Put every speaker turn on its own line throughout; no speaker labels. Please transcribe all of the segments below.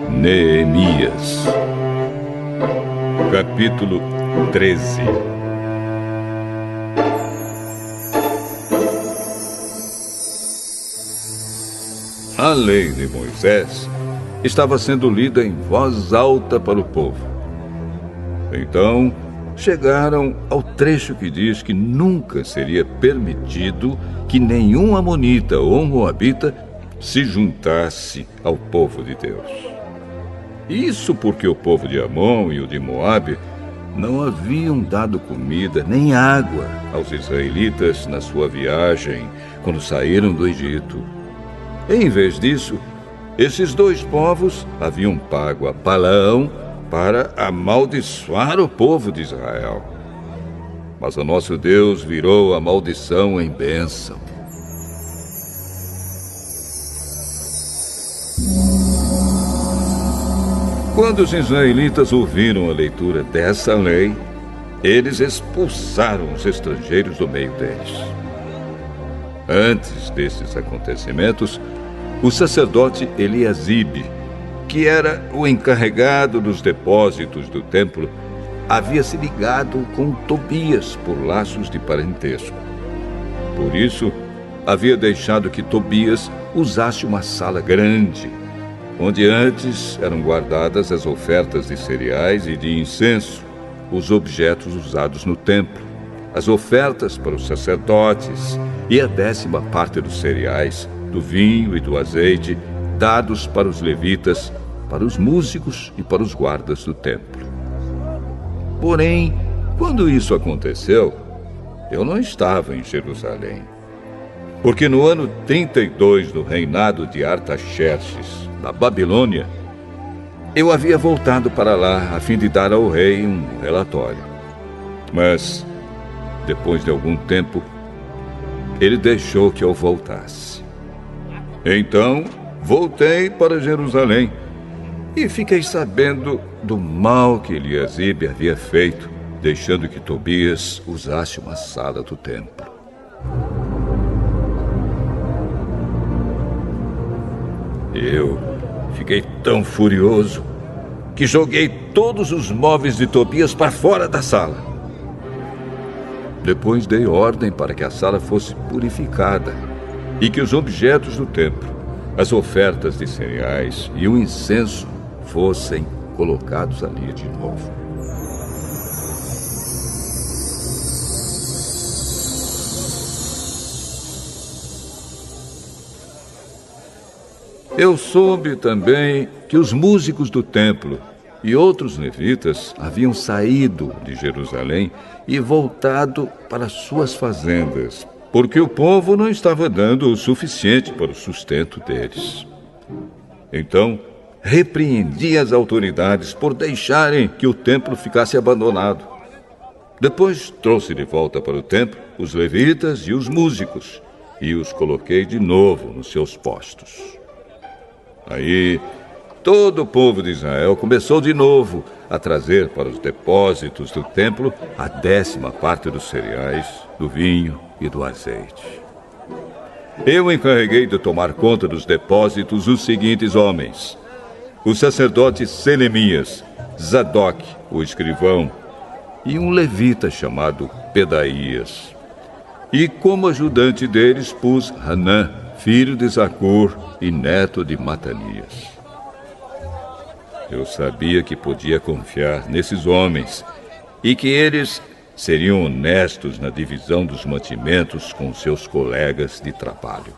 Neemias, capítulo 13. A lei de Moisés estava sendo lida em voz alta para o povo. Então, chegaram ao trecho que diz que nunca seria permitido que nenhum amonita ou moabita se juntasse ao povo de Deus. Isso porque o povo de Amon e o de Moabe não haviam dado comida nem água aos israelitas na sua viagem quando saíram do Egito. Em vez disso, esses dois povos haviam pago a Balaão para amaldiçoar o povo de Israel. Mas o nosso Deus virou a maldição em bênção. Quando os israelitas ouviram a leitura dessa lei, eles expulsaram os estrangeiros do meio deles. Antes desses acontecimentos, o sacerdote Eliasibe, que era o encarregado dos depósitos do templo, havia se ligado com Tobias por laços de parentesco. Por isso, havia deixado que Tobias usasse uma sala grande, onde antes eram guardadas as ofertas de cereais e de incenso, os objetos usados no templo, as ofertas para os sacerdotes e a 10ª parte dos cereais, do vinho e do azeite, dados para os levitas, para os músicos e para os guardas do templo. Porém, quando isso aconteceu, eu não estava em Jerusalém, porque no ano 32 do reinado de Artaxerxes, na Babilônia, eu havia voltado para lá a fim de dar ao rei um relatório. Mas, depois de algum tempo, ele deixou que eu voltasse. Então, voltei para Jerusalém e fiquei sabendo do mal que Eliasibe havia feito, deixando que Tobias usasse uma sala do templo. Eu fiquei tão furioso que joguei todos os móveis de Tobias para fora da sala. Depois dei ordem para que a sala fosse purificada e que os objetos do templo, as ofertas de cereais e o incenso fossem colocados ali de novo. Eu soube também que os músicos do templo e outros levitas haviam saído de Jerusalém e voltado para suas fazendas, porque o povo não estava dando o suficiente para o sustento deles. Então, repreendi as autoridades por deixarem que o templo ficasse abandonado. Depois trouxe de volta para o templo os levitas e os músicos e os coloquei de novo nos seus postos. Aí, todo o povo de Israel começou de novo a trazer para os depósitos do templo a 10ª parte dos cereais, do vinho e do azeite. Eu encarreguei de tomar conta dos depósitos os seguintes homens: o sacerdote Selemias, Zadok, o escrivão, e um levita chamado Pedaías. E como ajudante deles pus Hanã, filho de Zacur e neto de Matanias. Eu sabia que podia confiar nesses homens e que eles seriam honestos na divisão dos mantimentos com seus colegas de trabalho.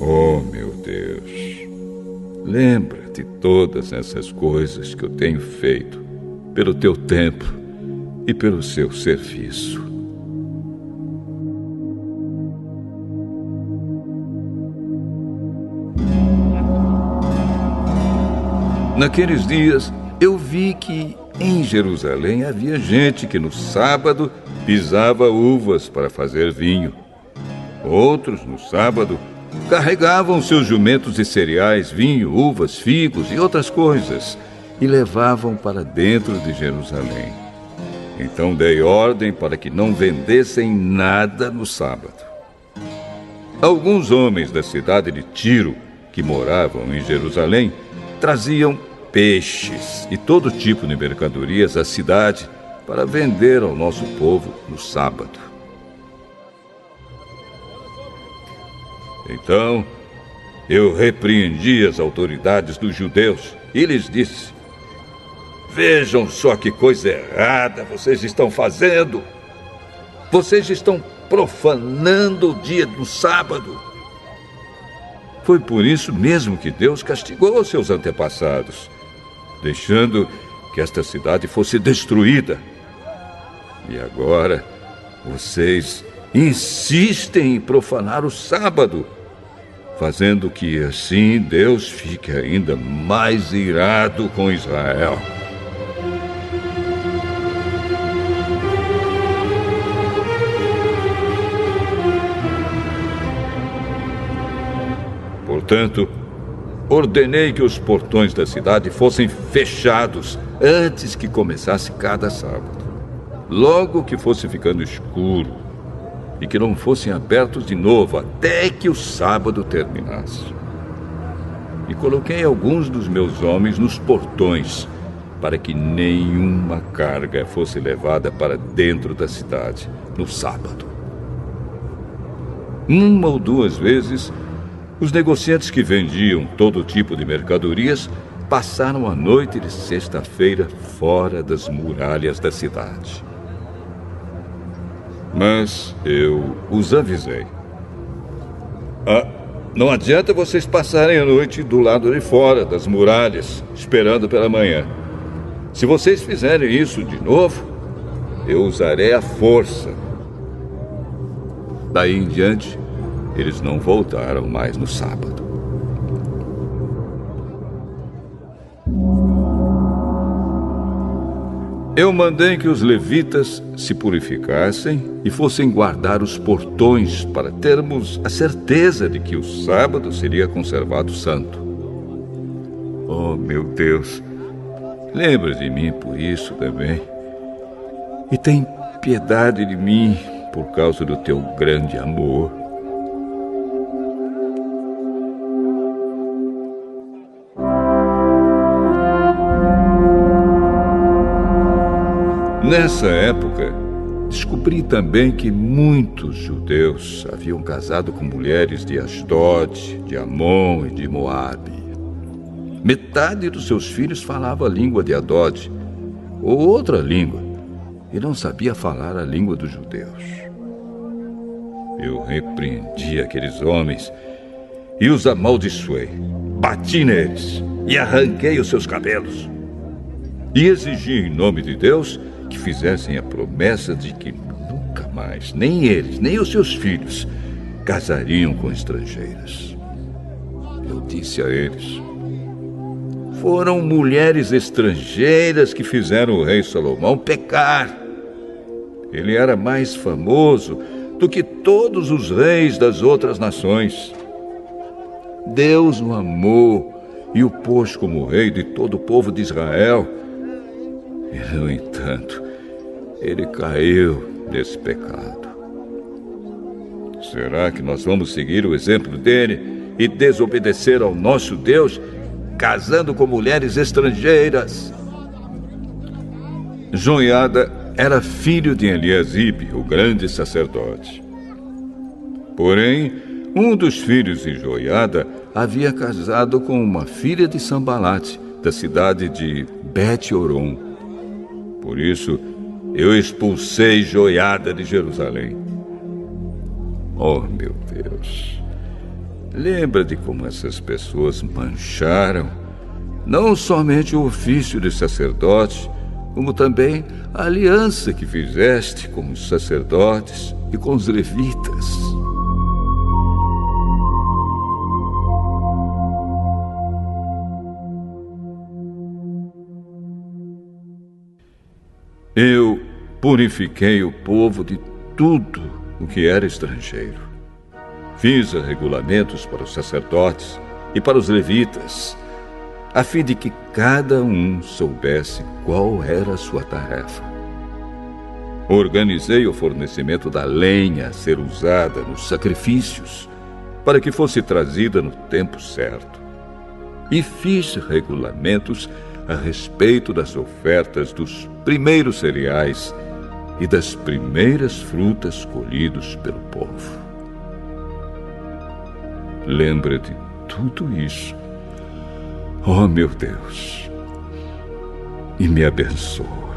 Oh, meu Deus, lembra de todas essas coisas que eu tenho feito pelo teu templo e pelo seu serviço. Naqueles dias, eu vi que em Jerusalém havia gente que no sábado pisava uvas para fazer vinho. Outros, no sábado, carregavam seus jumentos de cereais, vinho, uvas, figos e outras coisas e levavam para dentro de Jerusalém. Então dei ordem para que não vendessem nada no sábado. Alguns homens da cidade de Tiro, que moravam em Jerusalém, traziam peixes e todo tipo de mercadorias à cidade para vender ao nosso povo no sábado. Então, eu repreendi as autoridades dos judeus e lhes disse: vejam só que coisa errada vocês estão fazendo. Vocês estão profanando o dia do sábado. Foi por isso mesmo que Deus castigou seus antepassados, deixando que esta cidade fosse destruída. E agora, vocês insistem em profanar o sábado, fazendo que assim Deus fique ainda mais irado com Israel. Portanto, ordenei que os portões da cidade fossem fechados antes que começasse cada sábado, logo que fosse ficando escuro, e que não fossem abertos de novo até que o sábado terminasse. E coloquei alguns dos meus homens nos portões, para que nenhuma carga fosse levada para dentro da cidade no sábado. Uma ou duas vezes, os negociantes que vendiam todo tipo de mercadorias passaram a noite de sexta-feira fora das muralhas da cidade. Mas eu os avisei: não adianta vocês passarem a noite do lado de fora das muralhas, esperando pela manhã. Se vocês fizerem isso de novo, eu usarei a força. Daí em diante, eles não voltaram mais no sábado. Eu mandei que os levitas se purificassem e fossem guardar os portões para termos a certeza de que o sábado seria conservado santo. Oh, meu Deus, lembra de mim por isso também. E tem piedade de mim por causa do teu grande amor. Nessa época, descobri também que muitos judeus haviam casado com mulheres de Asdod, de Amon e de Moabe. Metade dos seus filhos falava a língua de Adod, ou outra língua, e não sabia falar a língua dos judeus. Eu repreendi aqueles homens e os amaldiçoei, bati neles e arranquei os seus cabelos. E exigi em nome de Deus que fizessem a promessa de que nunca mais, nem eles, nem os seus filhos, casariam com estrangeiras. Eu disse a eles: foram mulheres estrangeiras que fizeram o rei Salomão pecar. Ele era mais famoso do que todos os reis das outras nações. Deus o amou e o pôs como rei de todo o povo de Israel. E, no entanto, ele caiu nesse pecado. Será que nós vamos seguir o exemplo dele e desobedecer ao nosso Deus, casando com mulheres estrangeiras? Joiada era filho de Eliasibe, o grande sacerdote. Porém, um dos filhos de Joiada havia casado com uma filha de Sambalate, da cidade de Bet-Horon. Por isso, eu expulsei Joiada de Jerusalém. Oh, meu Deus! Lembra de como essas pessoas mancharam não somente o ofício de sacerdote, como também a aliança que fizeste com os sacerdotes e com os levitas. purifiquei o povo de tudo o que era estrangeiro. Fiz regulamentos para os sacerdotes e para os levitas, a fim de que cada um soubesse qual era a sua tarefa. Organizei o fornecimento da lenha a ser usada nos sacrifícios, para que fosse trazida no tempo certo. E fiz regulamentos a respeito das ofertas dos primeiros cereais e das primeiras frutas colhidos pelo povo. Lembra de tudo isso, ó meu Deus, e me abençoa.